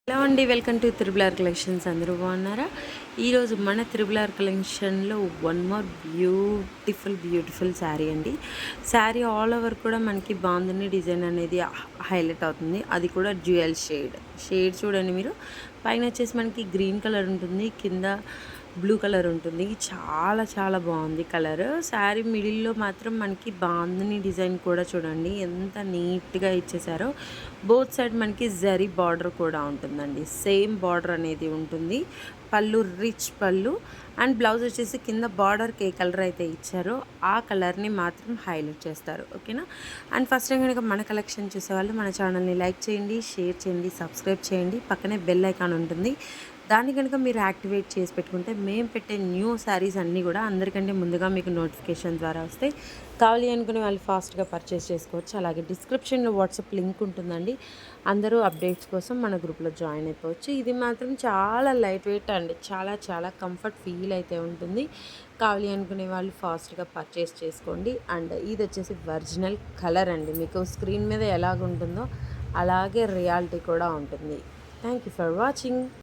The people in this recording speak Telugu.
హలో అండి, వెల్కమ్ టు త్రిబుల్ కలెక్షన్స్. అందరూ బాగున్నారా? ఈరోజు మన త్రిబుల్ కలెక్షన్లో వన్ మోర్ బ్యూటిఫుల్ శారీ అండి. శారీ ఆల్ ఓవర్ కూడా మనకి బాగుందని డిజైన్ అనేది హైలైట్ అవుతుంది. అది కూడా డ్యూయల్ షేడ్ చూడండి మీరు. పైన వచ్చేసి మనకి గ్రీన్ కలర్ ఉంటుంది, కింద బ్లూ కలర్ ఉంటుంది. చాలా బాగుంది కలర్. శారీ మిడిల్లో మాత్రం మనకి బాగుందని డిజైన్ కూడా చూడండి ఎంత నీట్గా ఇచ్చేసారో. బోత్ సైడ్ మనకి జరీ బార్డర్ కూడా ఉంటుందండి. సేమ్ బార్డర్ అనేది ఉంటుంది. పళ్ళు రిచ్ పళ్ళు అండ్ బ్లౌజ్ వచ్చేసి కింద బార్డర్కి ఏ కలర్ అయితే ఇచ్చారో ఆ కలర్ని మాత్రం హైలైట్ చేస్తారు. ఓకేనా? అండ్ ఫస్ట్ టైం కనుక మన కలెక్షన్ చూసేవాళ్ళు మన ఛానల్ని లైక్ చేయండి, షేర్ చేయండి, సబ్స్క్రైబ్ చేయండి. పక్కనే బెల్ ఐకాన్ ఉంటుంది, దాన్ని కనుక మీరు యాక్టివేట్ చేసి పెట్టుకుంటే మేము పెట్టే న్యూ శారీస్ అన్నీ కూడా అందరికంటే ముందుగా మీకు నోటిఫికేషన్ ద్వారా వస్తాయి. కావాలి అనుకునే వాళ్ళు ఫాస్ట్గా పర్చేస్ చేసుకోవచ్చు. అలాగే డిస్క్రిప్షన్లో వాట్సాప్ లింక్ ఉంటుందండి. అందరూ అప్డేట్స్ కోసం మన గ్రూప్లో జాయిన్ అయిపోవచ్చు. ఇది మాత్రం చాలా లైట్ వెయిట్ అండి, చాలా కంఫర్ట్ ఫీల్ అయితే ఉంటుంది. కావాలి అనుకునే వాళ్ళు ఫాస్ట్గా పర్చేస్ చేసుకోండి. అండ్ ఇది వచ్చేసి ఒరిజినల్ కలర్ అండి. మీకు స్క్రీన్ మీద ఎలాగుంటుందో అలాగే రియాలిటీ కూడా ఉంటుంది. Thank you for watching.